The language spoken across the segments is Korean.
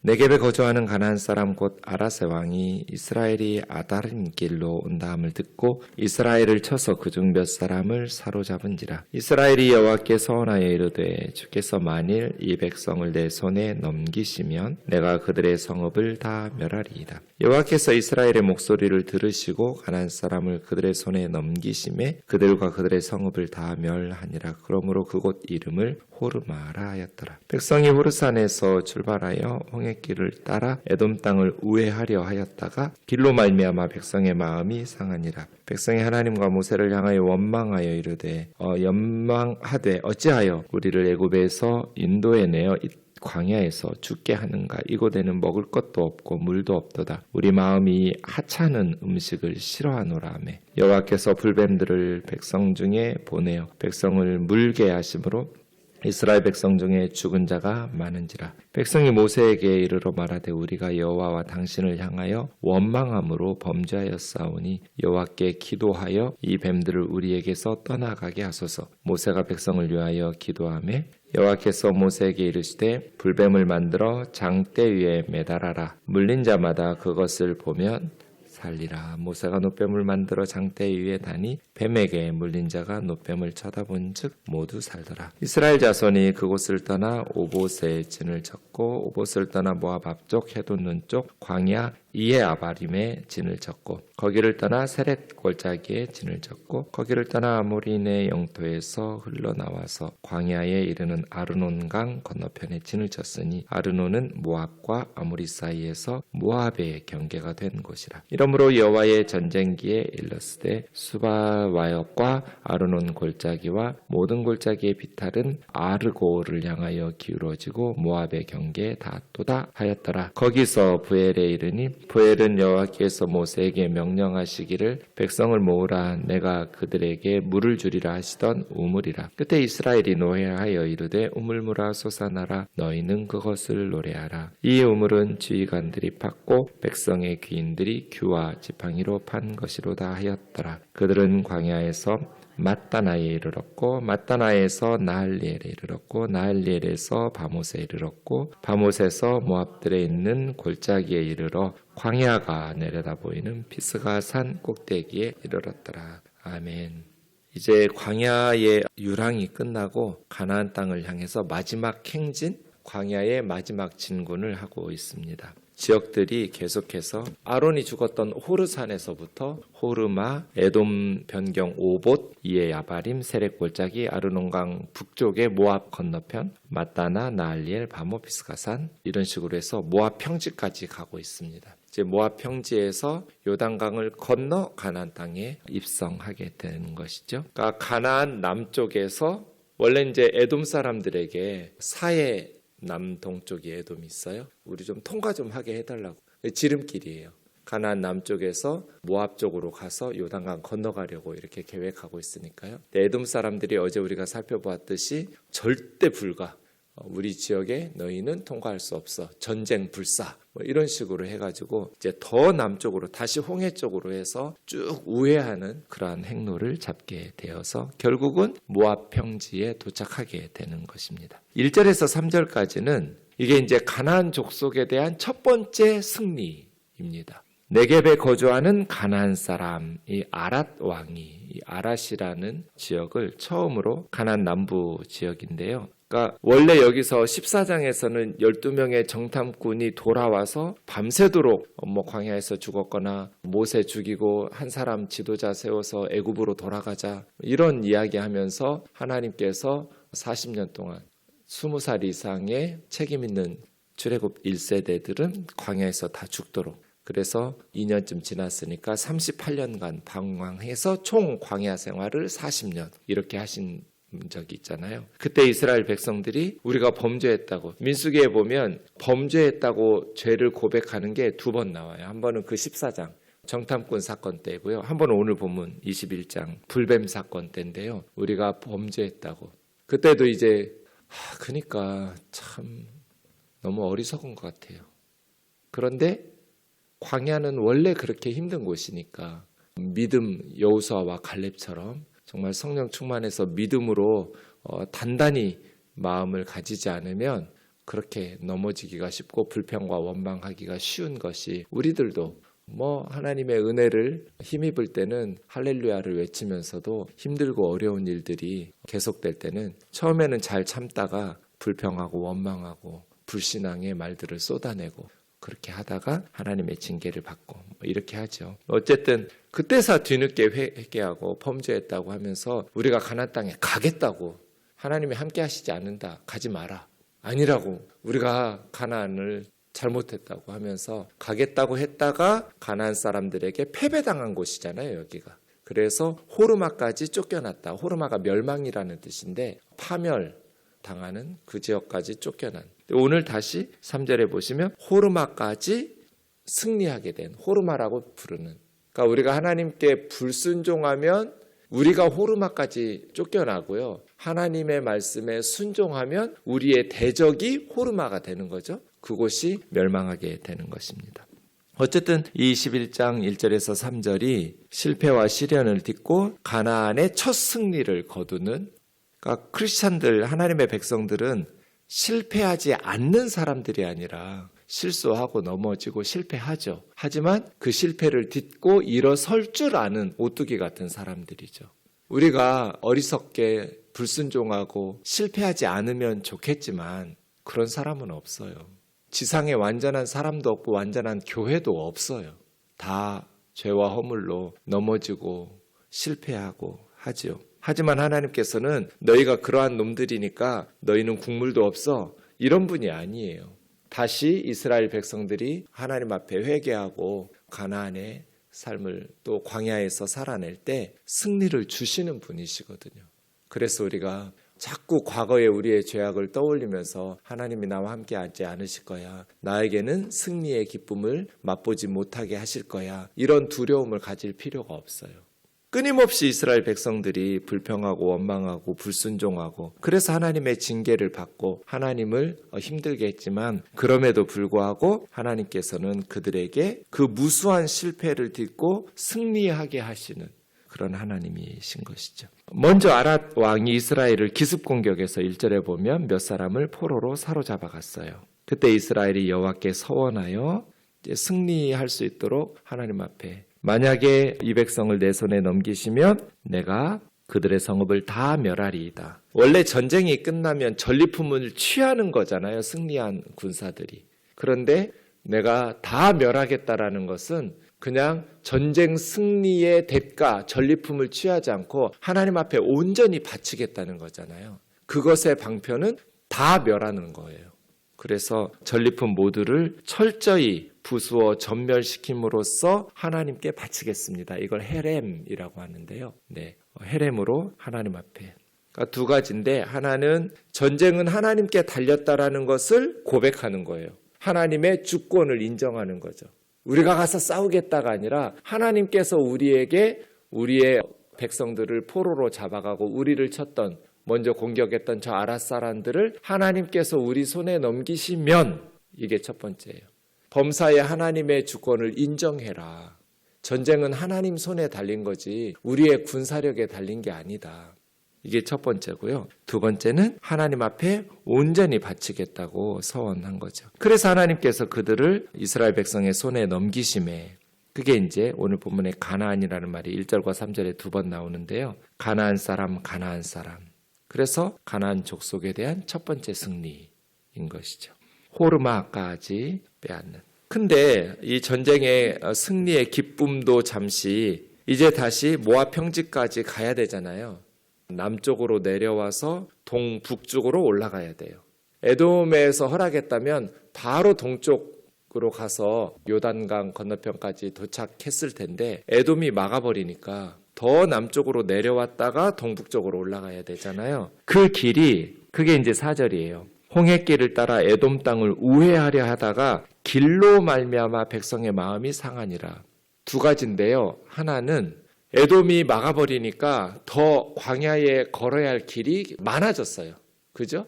네겝에 거주하는 가나안 사람 곧 아라세 왕이 이스라엘이 아다린 길로 온다함을 듣고 이스라엘을 쳐서 그중 몇 사람을 사로잡은지라. 이스라엘이 여호와께 서원하여 이르되 주께서 만일 이 백성을 내 손에 넘기시면 내가 그들의 성읍을 다 멸하리이다. 여호와께서 이스라엘의 목소리를 들으시고 가나안 사람을 그들의 손에 넘기심에 그들과 그들의 성읍을 다 멸하니라. 그러므로 그곳 이름을 호르마라 하였더라. 백성이 호르산에서 출발하여 홍해길을 따라 에돔 땅을 우회하려 하였다가 길로 말미암아 백성의 마음이 상하니라. 백성이 하나님과 모세를 향하여 원망하여 이르되 연망하되 어찌하여 우리를 애굽에서 인도에 내어 광야에서 죽게 하는가. 이곳에는 먹을 것도 없고 물도 없도다. 우리 마음이 하찮은 음식을 싫어하노라 하며 여호와께서 불뱀들을 백성 중에 보내어 백성을 물게 하심으로 이스라엘 백성 중에 죽은 자가 많은지라. 백성이 모세에게 이르러 말하되 우리가 여호와와 당신을 향하여 원망함으로 범죄하였사오니 여호와께 기도하여 이 뱀들을 우리에게서 떠나가게 하소서. 모세가 백성을 위하여 기도하며 여호와께서 모세에게 이르시되 불뱀을 만들어 장대 위에 매달아라. 물린 자마다 그것을 보면 살리라. 모세가 놋뱀을 만들어 장대 위에 다니 뱀에게 물린 자가 놋뱀을 쳐다본 즉 모두 살더라. 이스라엘 자손이 그곳을 떠나 오봇에 진을 쳤고 오봇을 떠나 모압 앞쪽 헤돈눈 쪽 광야 이에 아바림에 진을 쳤고 거기를 떠나 세렛 골짜기에 진을 쳤고 거기를 떠나 아모리인의 영토에서 흘러나와서 광야에 이르는 아르논강 건너편에 진을 쳤으니 아르논은 모압과 아모리 사이에서 모압의 경계가 된 곳이라. 이러므로 여호와의 전쟁기에 일렀으되 수바와역과 아르논 골짜기와 모든 골짜기의 비탈은 아르고를 향하여 기울어지고 모압의 경계에 닿도다 하였더라. 거기서 부엘에 이르니 부엘은 여호와께서 모세에게 명령하시기를 백성을 모으라. 내가 그들에게 물을 주리라 하시던 우물이라. 그때 이스라엘이 노래하여 이르되 우물물아 솟아나라. 너희는 그것을 노래하라. 이 우물은 지휘관들이 팠고 백성의 귀인들이 규와 지팡이로 판 것이로다 하였더라. 그들은 광야에서 맛다나에 이르렀고 맛다나에서 나할리엘에 이르렀고 나할리엘에서 바못에 이르렀고 바못에서 모압들에 있는 골짜기에 이르러 광야가 내려다 보이는 피스가 산 꼭대기에 이르렀더라. 아멘. 이제 광야의 유랑이 끝나고 가나안 땅을 향해서 마지막 행진, 광야의 마지막 진군을 하고 있습니다. 지역들이 계속해서 아론이 죽었던 호르산에서부터 호르마, 에돔 변경 오봇, 이에 야바림, 세렛 골짜기, 아르논강 북쪽의 모압 건너편, 마따나, 나할리엘, 바모, 비스가산 이런 식으로 해서 모압 평지까지 가고 있습니다. 이제 모압 평지에서 요단강을 건너 가나안 땅에 입성하게 되는 것이죠. 그러니까 가나안 남쪽에서 원래 이제 에돔 사람들에게 사해 남동쪽에 에돔이 있어요. 우리 좀 통과 좀 하게 해달라고. 지름길이에요. 가나안 남쪽에서 모압 쪽으로 가서 요단강 건너가려고 이렇게 계획하고 있으니까요. 에돔 사람들이 어제 우리가 살펴보았듯이 절대 불가. 우리 지역에 너희는 통과할 수 없어. 전쟁 불사. 이런 식으로 해가지고 이제 더 남쪽으로 다시 홍해 쪽으로 해서 쭉 우회하는 그러한 행로를 잡게 되어서 결국은 모압 평지에 도착하게 되는 것입니다. 1절에서 3절까지는 이게 이제 가나안 족속에 대한 첫 번째 승리입니다. 네겝에 거주하는 가나안 사람 이 아랏 왕이 이 아랏이라는 지역을 처음으로 가나안 남부 지역인데요. 그러니까 원래 여기서 14장에서는 12명의 정탐꾼이 돌아와서 밤새도록 광야에서 죽었거나 모세 죽이고 한 사람 지도자 세워서 애굽으로 돌아가자 이런 이야기하면서 하나님께서 40년 동안 20살 이상의 책임 있는 출애굽 1세대들은 광야에서 다 죽도록 그래서 2년쯤 지났으니까 38년간 방황해서 총 광야 생활을 40년 이렇게 하신 적이 있잖아요. 그때 이스라엘 백성들이 우리가 범죄했다고 민수기에 보면 범죄했다고 죄를 고백하는 게 2번 나와요. 한 번은 그 14장 정탐꾼 사건 때고요. 한 번은 오늘 본문 21장 불뱀 사건 때인데요. 우리가 범죄했다고. 그때도 이제 그러니까 참 너무 어리석은 것 같아요. 그런데 광야는 원래 그렇게 힘든 곳이니까 믿음 여호수아와 갈렙처럼 정말 성령 충만해서 믿음으로 단단히 마음을 가지지 않으면 그렇게 넘어지기가 쉽고 불평과 원망하기가 쉬운 것이 우리들도 하나님의 은혜를 힘입을 때는 할렐루야를 외치면서도 힘들고 어려운 일들이 계속될 때는 처음에는 잘 참다가 불평하고 원망하고 불신앙의 말들을 쏟아내고 그렇게 하다가 하나님의 징계를 받고 이렇게 하죠. 어쨌든 그때서 뒤늦게 회개하고 범죄했다고 하면서 우리가 가나안 땅에 가겠다고 하나님이 함께 하시지 않는다. 가지 마라. 아니라고 우리가 가나안을 잘못했다고 하면서 가겠다고 했다가 가나안 사람들에게 패배당한 곳이잖아요. 여기가. 그래서 호르마까지 쫓겨났다. 호르마가 멸망이라는 뜻인데 파멸당하는 그 지역까지 쫓겨난. 오늘 다시 3절에 보시면 호르마까지 승리하게 된 호르마라고 부르는. 그러니까 우리가 하나님께 불순종하면 우리가 호르마까지 쫓겨나고요. 하나님의 말씀에 순종하면 우리의 대적이 호르마가 되는 거죠. 그곳이 멸망하게 되는 것입니다. 어쨌든 21장 1절에서 3절이 실패와 시련을 딛고 가나안의 첫 승리를 거두는, 그러니까 크리스찬들, 하나님의 백성들은 실패하지 않는 사람들이 아니라 실수하고 넘어지고 실패하죠. 하지만 그 실패를 딛고 일어설 줄 아는 오뚜기 같은 사람들이죠. 우리가 어리석게 불순종하고 실패하지 않으면 좋겠지만 그런 사람은 없어요. 지상에 완전한 사람도 없고 완전한 교회도 없어요. 다 죄와 허물로 넘어지고 실패하고 하죠. 하지만 하나님께서는 너희가 그러한 놈들이니까 너희는 국물도 없어, 이런 분이 아니에요. 다시 이스라엘 백성들이 하나님 앞에 회개하고 가나안의 삶을 또 광야에서 살아낼 때 승리를 주시는 분이시거든요. 그래서 우리가 자꾸 과거의 우리의 죄악을 떠올리면서 하나님이 나와 함께 하지 않으실 거야, 나에게는 승리의 기쁨을 맛보지 못하게 하실 거야, 이런 두려움을 가질 필요가 없어요. 끊임없이 이스라엘 백성들이 불평하고 원망하고 불순종하고 그래서 하나님의 징계를 받고 하나님을 힘들게 했지만 그럼에도 불구하고 하나님께서는 그들에게 그 무수한 실패를 딛고 승리하게 하시는 그런 하나님이신 것이죠. 먼저 아랏 왕이 이스라엘을 기습 공격해서 1절에 보면 몇 사람을 포로로 사로잡아 갔어요. 그때 이스라엘이 여호와께 서원하여 이제 승리할 수 있도록 하나님 앞에, 만약에 이 백성을 내 손에 넘기시면 내가 그들의 성읍을 다 멸하리이다. 원래 전쟁이 끝나면 전리품을 취하는 거잖아요, 승리한 군사들이. 그런데 내가 다 멸하겠다라는 것은 그냥 전쟁 승리의 대가, 전리품을 취하지 않고 하나님 앞에 온전히 바치겠다는 거잖아요. 그것의 방편은 다 멸하는 거예요. 그래서 전리품 모두를 철저히 부수어 전멸시킴으로써 하나님께 바치겠습니다. 이걸 헤렘이라고 하는데요. 헤렘으로 하나님 앞에. 그러니까 두 가지인데, 하나는 전쟁은 하나님께 달렸다라는 것을 고백하는 거예요. 하나님의 주권을 인정하는 거죠. 우리가 가서 싸우겠다가 아니라 하나님께서 우리에게 우리의 백성들을 포로로 잡아가고 우리를 쳤던, 먼저 공격했던 저 아랏 사람들을 하나님께서 우리 손에 넘기시면, 이게 첫 번째예요. 범사에 하나님의 주권을 인정해라. 전쟁은 하나님 손에 달린 거지 우리의 군사력에 달린 게 아니다. 이게 첫 번째고요. 두 번째는 하나님 앞에 온전히 바치겠다고 서원한 거죠. 그래서 하나님께서 그들을 이스라엘 백성의 손에 넘기심에, 그게 이제 오늘 본문에 가나안이라는 말이 1절과 3절에 두 번 나오는데요. 가나안 사람, 가나안 사람. 그래서 가나안 족속에 대한 첫 번째 승리인 것이죠. 호르마까지 빼앗는. 근데 이 전쟁의 승리의 기쁨도 잠시, 이제 다시 모압 평지까지 가야 되잖아요. 남쪽으로 내려와서 동북쪽으로 올라가야 돼요. 에돔에서 허락했다면 바로 동쪽으로 가서 요단강 건너편까지 도착했을 텐데 에돔이 막아버리니까 더 남쪽으로 내려왔다가 동북쪽으로 올라가야 되잖아요. 그 길이, 그게 이제 4절이에요. 홍해길을 따라 에돔 땅을 우회하려 하다가 길로 말미암아 백성의 마음이 상하니라. 두 가지인데요. 하나는 에돔이 막아버리니까 더 광야에 걸어야 할 길이 많아졌어요. 그죠?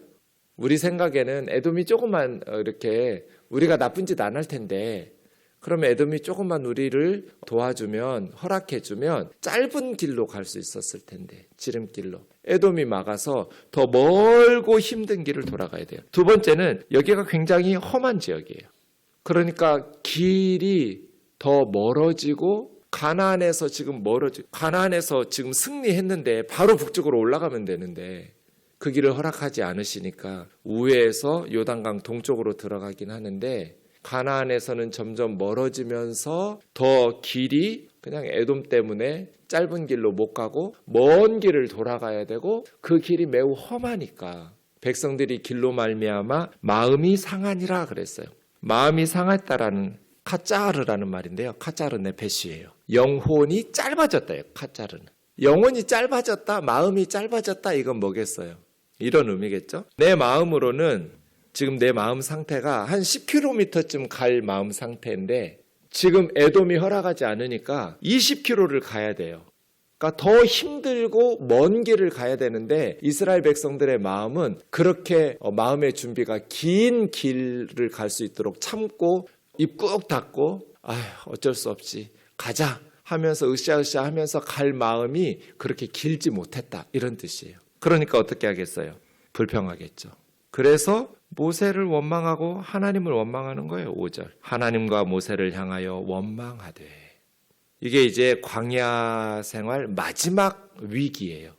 우리 생각에는 에돔이 조금만 이렇게 우리가 나쁜 짓 안 할 텐데, 그러면 에돔이 조금만 우리를 도와주면, 허락해주면 짧은 길로 갈 수 있었을 텐데, 지름길로. 에돔이 막아서 더 멀고 힘든 길을 돌아가야 돼요. 두 번째는 여기가 굉장히 험한 지역이에요. 그러니까 길이 더 멀어지고 가나안에서 지금 승리했는데 바로 북쪽으로 올라가면 되는데 그 길을 허락하지 않으시니까 우회해서 요단강 동쪽으로 들어가긴 하는데 가나안에서는 점점 멀어지면서 더 길이 그냥 에돔 때문에 짧은 길로 못 가고 먼 길을 돌아가야 되고 그 길이 매우 험하니까 백성들이 길로 말미암아 마음이 상하니라 그랬어요. 마음이 상했다라는 카짜르라는 말인데요. 카짜르 네페시예요. 영혼이 짧아졌다요. 카짜르는. 영혼이 짧아졌다, 마음이 짧아졌다 이건 뭐겠어요? 이런 의미겠죠? 내 마음으로는 지금 내 마음 상태가 한 10km쯤 갈 마음 상태인데 지금 에돔이 허락하지 않으니까 20km를 가야 돼요. 그러니까 더 힘들고 먼 길을 가야 되는데 이스라엘 백성들의 마음은 그렇게 마음의 준비가 긴 길을 갈 수 있도록 참고 입 꾹 닫고 어쩔 수 없지 가자 하면서 으쌰으쌰 하면서 갈 마음이 그렇게 길지 못했다 이런 뜻이에요. 그러니까 어떻게 하겠어요? 불평하겠죠. 그래서 모세를 원망하고 하나님을 원망하는 거예요. 5절. 하나님과 모세를 향하여 원망하되. 이게 이제 광야 생활 마지막 위기예요.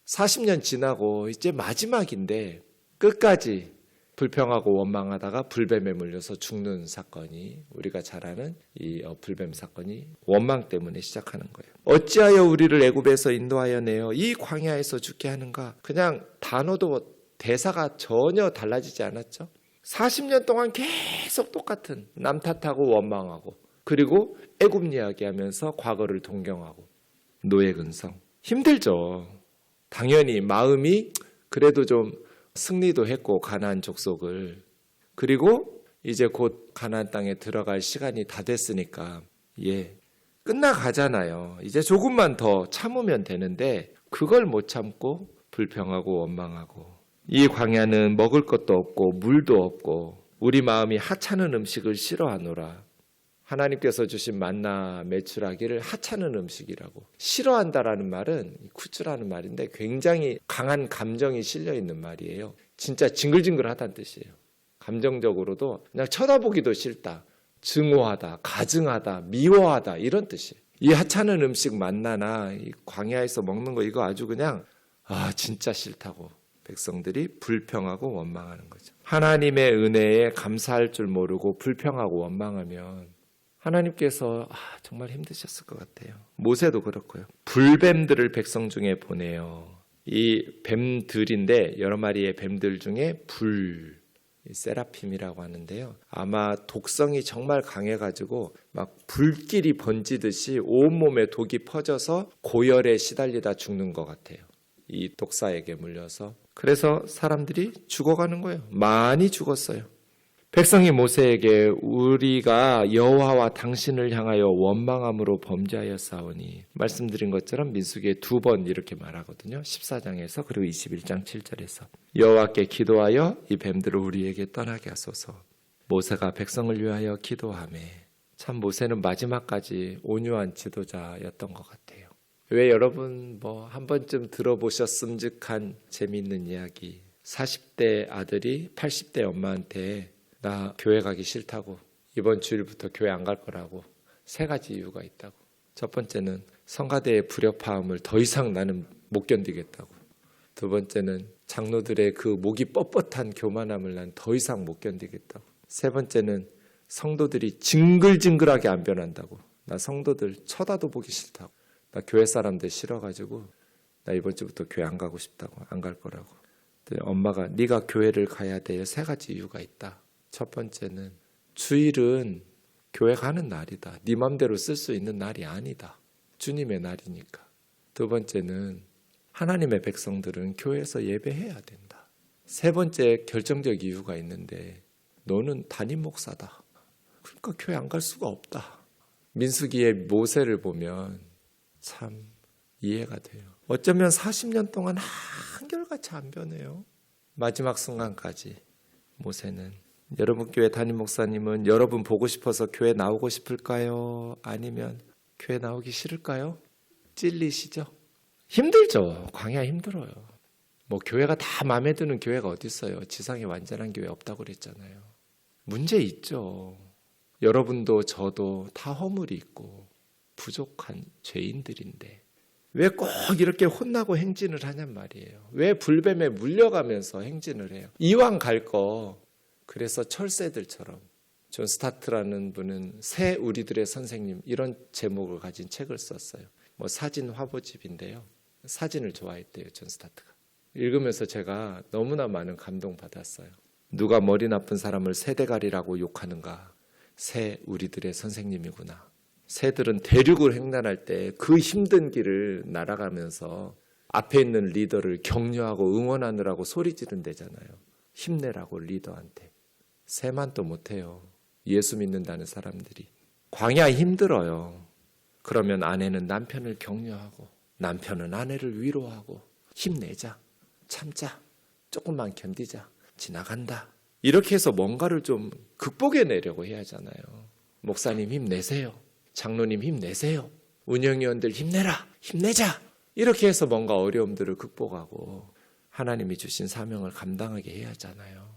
40년 지나고 이제 마지막인데 끝까지 불평하고 원망하다가 불뱀에 물려서 죽는 사건이 우리가 잘 아는 이 불뱀 사건이 원망 때문에 시작하는 거예요. 어찌하여 우리를 애굽에서 인도하여 내어 이 광야에서 죽게 하는가? 그냥 단어도 대사가 전혀 달라지지 않았죠. 40년 동안 계속 똑같은 남 탓하고 원망하고 그리고 애굽 이야기하면서 과거를 동경하고 노예 근성. 힘들죠. 당연히 마음이 그래도 좀 승리도 했고 가나안 족속을 그리고 이제 곧 가나안 땅에 들어갈 시간이 다 됐으니까 끝나가잖아요. 이제 조금만 더 참으면 되는데 그걸 못 참고 불평하고 원망하고 이 광야는 먹을 것도 없고 물도 없고 우리 마음이 하찮은 음식을 싫어하노라. 하나님께서 주신 만나 메추라기를 하찮은 음식이라고. 싫어한다라는 말은 쿠츠라는 말인데 굉장히 강한 감정이 실려 있는 말이에요. 진짜 징글징글하다는 뜻이에요. 감정적으로도 그냥 쳐다보기도 싫다. 증오하다, 가증하다, 미워하다 이런 뜻이에요. 이 하찮은 음식 만나나 이 광야에서 먹는 거 이거 아주 그냥 진짜 싫다고 백성들이 불평하고 원망하는 거죠. 하나님의 은혜에 감사할 줄 모르고 불평하고 원망하면 하나님께서 정말 힘드셨을 것 같아요. 모세도 그렇고요. 불뱀들을 백성 중에 보내요. 이 뱀들인데 여러 마리의 뱀들 중에 세라핌이라고 하는데요. 아마 독성이 정말 강해가지고 막 불길이 번지듯이 온몸에 독이 퍼져서 고열에 시달리다 죽는 것 같아요. 이 독사에게 물려서. 그래서 사람들이 죽어가는 거예요. 많이 죽었어요. 백성이 모세에게 우리가 여호와와 당신을 향하여 원망함으로 범죄하였사오니 말씀드린 것처럼 민수기에 2번 이렇게 말하거든요. 14장에서 그리고 21장 7절에서 여호와께 기도하여 이 뱀들을 우리에게 떠나게 하소서. 모세가 백성을 위하여 기도하매 참 모세는 마지막까지 온유한 지도자였던 것 같아요. 왜 여러분 한 번쯤 들어보셨음직한 재미있는 이야기 40대 아들이 80대 엄마한테 나 교회 가기 싫다고 이번 주일부터 교회 안 갈 거라고 3가지 이유가 있다고. 첫 번째는 성가대의 불협화음을 더 이상 나는 못 견디겠다고. 두 번째는 장로들의 그 목이 뻣뻣한 교만함을 난 더 이상 못 견디겠다고. 세 번째는 성도들이 징글징글하게 안 변한다고. 나 성도들 쳐다도 보기 싫다고. 나 교회 사람들 싫어가지고 나 이번 주부터 교회 안 가고 싶다고. 안 갈 거라고. 엄마가 네가 교회를 가야 될 3가지 이유가 있다. 첫 번째는 주일은 교회 가는 날이다. 네 맘대로 쓸 수 있는 날이 아니다. 주님의 날이니까. 두 번째는 하나님의 백성들은 교회에서 예배해야 된다. 세 번째 결정적 이유가 있는데 너는 담임 목사다. 그러니까 교회 안 갈 수가 없다. 민수기의 모세를 보면 참 이해가 돼요. 어쩌면 40년 동안 한결같이 안 변해요. 마지막 순간까지 모세는. 여러분 교회 담임 목사님은 여러분 보고 싶어서 교회 나오고 싶을까요? 아니면 교회 나오기 싫을까요? 찔리시죠? 힘들죠. 광야 힘들어요. 뭐 교회가 다 마음에 드는 교회가 어디 있어요? 지상에 완전한 교회 없다고 그랬잖아요. 문제 있죠. 여러분도 저도 다 허물이 있고 부족한 죄인들인데 왜 꼭 이렇게 혼나고 행진을 하냔 말이에요. 왜 불뱀에 물려가면서 행진을 해요? 이왕 갈 거 그래서 철새들처럼 존 스타트라는 분은 새 우리들의 선생님 이런 제목을 가진 책을 썼어요. 뭐 사진 화보집인데요. 사진을 좋아했대요. 존 스타트가. 읽으면서 제가 너무나 많은 감동 받았어요. 누가 머리 나쁜 사람을 새대가리라고 욕하는가? 새 우리들의 선생님이구나. 새들은 대륙을 횡단할 때 그 힘든 길을 날아가면서 앞에 있는 리더를 격려하고 응원하느라고 소리 지른대잖아요. 힘내라고 리더한테. 새만 또 못해요. 예수 믿는다는 사람들이. 광야 힘들어요. 그러면 아내는 남편을 격려하고 남편은 아내를 위로하고 힘내자. 참자. 조금만 견디자. 지나간다. 이렇게 해서 뭔가를 좀 극복해내려고 해야 하잖아요. 목사님 힘내세요. 장로님 힘내세요. 운영위원들 힘내라. 힘내자. 이렇게 해서 뭔가 어려움들을 극복하고 하나님이 주신 사명을 감당하게 해야 하잖아요.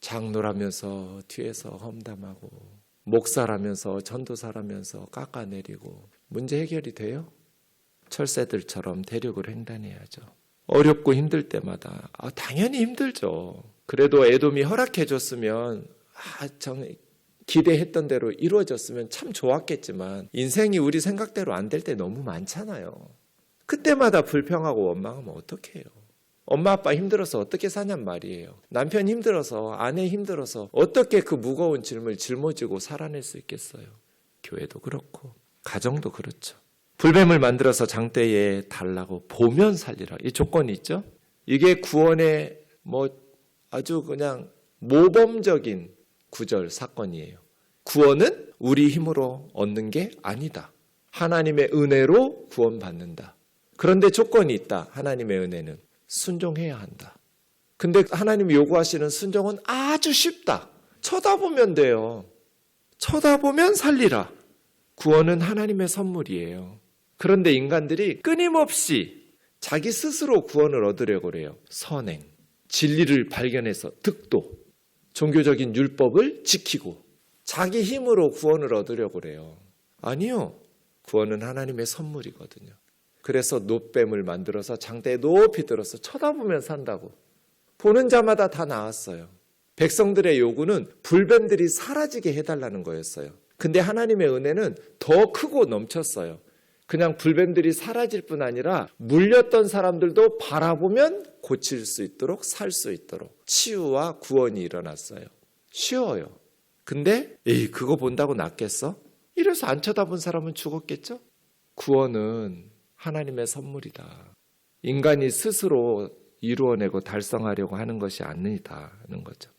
장로라면서 뒤에서 험담하고 목사라면서 전도사라면서 깎아내리고 문제 해결이 돼요? 철새들처럼 대륙을 횡단해야죠. 어렵고 힘들 때마다 당연히 힘들죠. 그래도 에돔이 허락해 줬으면 기대했던 대로 이루어졌으면 참 좋았겠지만 인생이 우리 생각대로 안 될 때 너무 많잖아요. 그때마다 불평하고 원망하면 어떡해요. 엄마 아빠 힘들어서 어떻게 사냔 말이에요. 남편 힘들어서 아내 힘들어서 어떻게 그 무거운 짐을 짊어지고 살아낼 수 있겠어요. 교회도 그렇고 가정도 그렇죠. 불뱀을 만들어서 장대에 달라고 보면 살리라. 이 조건이 있죠. 이게 구원의 아주 그냥 모범적인 구절 사건이에요. 구원은 우리 힘으로 얻는 게 아니다. 하나님의 은혜로 구원받는다. 그런데 조건이 있다. 하나님의 은혜는 순종해야 한다. 근데 하나님이 요구하시는 순종은 아주 쉽다. 쳐다보면 돼요. 쳐다보면 살리라. 구원은 하나님의 선물이에요. 그런데 인간들이 끊임없이 자기 스스로 구원을 얻으려고 그래요. 선행, 진리를 발견해서 득도, 종교적인 율법을 지키고 자기 힘으로 구원을 얻으려고 그래요. 아니요. 구원은 하나님의 선물이거든요. 그래서 놋뱀을 만들어서 장대에 높이 들어서 쳐다보면 산다고. 보는 자마다 다 나왔어요. 백성들의 요구는 불뱀들이 사라지게 해달라는 거였어요. 근데 하나님의 은혜는 더 크고 넘쳤어요. 그냥 불뱀들이 사라질 뿐 아니라 물렸던 사람들도 바라보면 고칠 수 있도록 살 수 있도록 치유와 구원이 일어났어요. 쉬워요. 근데 그거 본다고 낫겠어? 이래서 안 쳐다본 사람은 죽었겠죠? 구원은 하나님의 선물이다. 인간이 스스로 이루어내고 달성하려고 하는 것이 아니다는 거죠.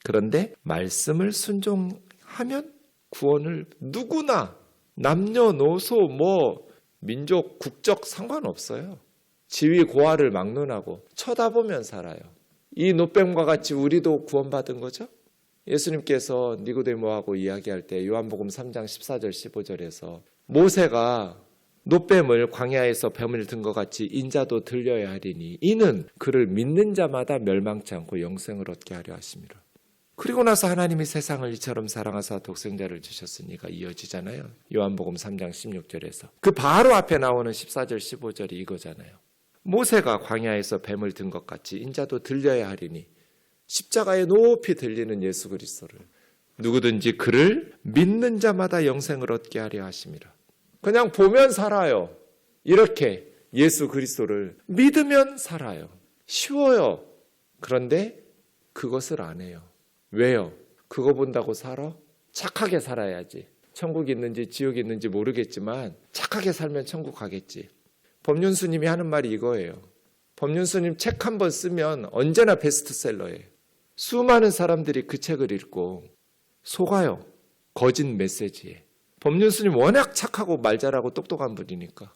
그런데 말씀을 순종하면 구원을 누구나 남녀노소 민족 국적 상관없어요. 지위 고하를 막론하고 쳐다보면 살아요. 이 놋뱀과 같이 우리도 구원받은 거죠. 예수님께서 니고데모하고 이야기할 때 요한복음 3장 14절 15절에서 모세가 놋뱀을 광야에서 뱀을 든 것 같이 인자도 들려야 하리니 이는 그를 믿는 자마다 멸망치 않고 영생을 얻게 하려 하심이라. 그리고 나서 하나님이 세상을 이처럼 사랑하사 독생자를 주셨으니가 이어지잖아요. 요한복음 3장 16절에서. 그 바로 앞에 나오는 14절 15절이 이거잖아요. 모세가 광야에서 뱀을 든 것 같이 인자도 들려야 하리니 십자가에 높이 들리는 예수 그리스도를 누구든지 그를 믿는 자마다 영생을 얻게 하려 하심이라. 그냥 보면 살아요. 이렇게 예수 그리스도를 믿으면 살아요. 쉬워요. 그런데 그것을 안 해요. 왜요? 그거 본다고 살아? 착하게 살아야지. 천국이 있는지 지옥이 있는지 모르겠지만 착하게 살면 천국 가겠지. 법륜스님이 하는 말이 이거예요. 법륜스님 책 한 번 쓰면 언제나 베스트셀러예요. 수많은 사람들이 그 책을 읽고 속아요. 거짓 메시지에. 법륜스님 워낙 착하고 말 잘하고 똑똑한 분이니까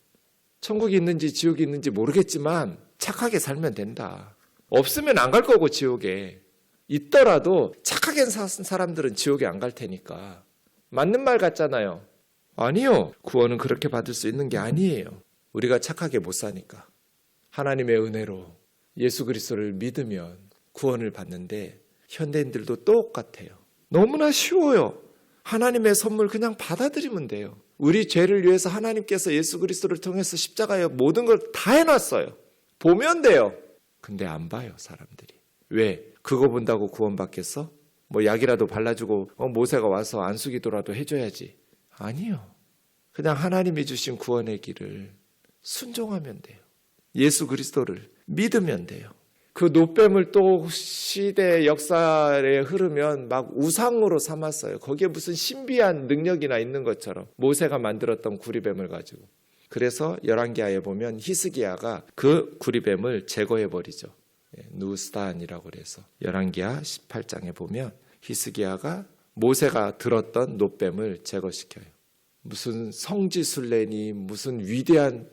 천국이 있는지 지옥이 있는지 모르겠지만 착하게 살면 된다. 없으면 안 갈 거고 지옥에. 있더라도 착하게 산 사람들은 지옥에 안 갈 테니까. 맞는 말 같잖아요. 아니요. 구원은 그렇게 받을 수 있는 게 아니에요. 우리가 착하게 못 사니까. 하나님의 은혜로 예수 그리스도를 믿으면 구원을 받는데 현대인들도 똑같아요. 너무나 쉬워요. 하나님의 선물 그냥 받아들이면 돼요. 우리 죄를 위해서 하나님께서 예수 그리스도를 통해서 십자가에 모든 걸 다 해놨어요. 보면 돼요. 근데 안 봐요, 사람들이. 왜? 그거 본다고 구원받겠어? 뭐 약이라도 발라주고 모세가 와서 안수기도라도 해줘야지. 아니요. 그냥 하나님이 주신 구원의 길을 순종하면 돼요. 예수 그리스도를 믿으면 돼요. 그 놋뱀을 또 시대 역사에 흐르면 막 우상으로 삼았어요. 거기에 무슨 신비한 능력이나 있는 것처럼 모세가 만들었던 구리뱀을 가지고. 그래서 열왕기하에 보면 히스기야가 그 구리뱀을 제거해버리죠. 누스탄이라고 그래서 열왕기하 18장에 보면 히스기야가 모세가 들었던 놋뱀을 제거시켜요. 무슨 성지순례니 무슨 위대한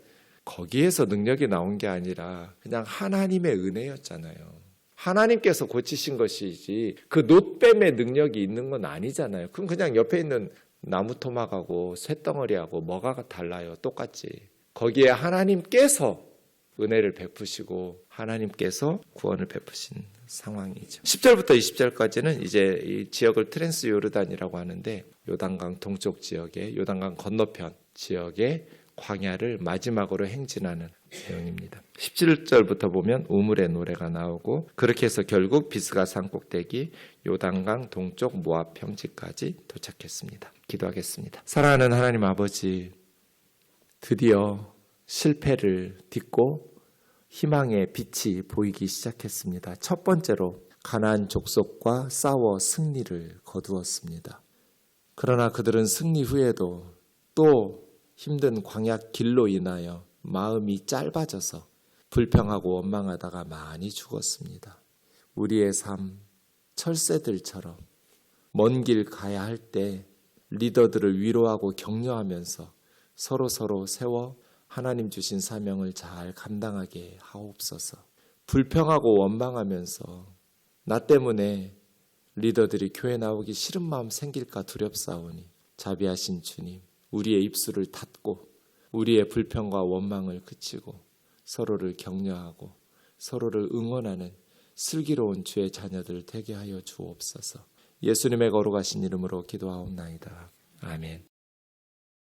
거기에서 능력이 나온 게 아니라 그냥 하나님의 은혜였잖아요. 하나님께서 고치신 것이지 그 놋뱀의 능력이 있는 건 아니잖아요. 그럼 그냥 옆에 있는 나무 토막하고 쇳덩어리하고 뭐가 달라요? 똑같지. 거기에 하나님께서 은혜를 베푸시고 하나님께서 구원을 베푸신 상황이죠. 10절부터 20절까지는 이제 이 지역을 트랜스 요르단이라고 하는데 요단강 동쪽 지역의 요단강 건너편 지역의 광야를 마지막으로 행진하는 내용입니다. 17절부터 보면 우물의 노래가 나오고 그렇게 해서 결국 비스가 산 꼭대기 요단강 동쪽 모압 평지까지 도착했습니다. 기도하겠습니다. 사랑하는 하나님 아버지, 드디어 실패를 딛고 희망의 빛이 보이기 시작했습니다. 첫 번째로 가나안 족속과 싸워 승리를 거두었습니다. 그러나 그들은 승리 후에도 또 힘든 광야 길로 인하여 마음이 짧아져서 불평하고 원망하다가 많이 죽었습니다. 우리의 삶, 철새들처럼 먼 길 가야 할 때 리더들을 위로하고 격려하면서 서로 세워 하나님 주신 사명을 잘 감당하게 하옵소서. 불평하고 원망하면서 나 때문에 리더들이 교회 나오기 싫은 마음 생길까 두렵사오니 자비하신 주님, 우리의 입술을 닫고 우리의 불평과 원망을 그치고 서로를 격려하고 서로를 응원하는 슬기로운 주의 자녀들 되게 하여 주옵소서. 예수님의 거룩하신 이름으로 기도하옵나이다. 아멘.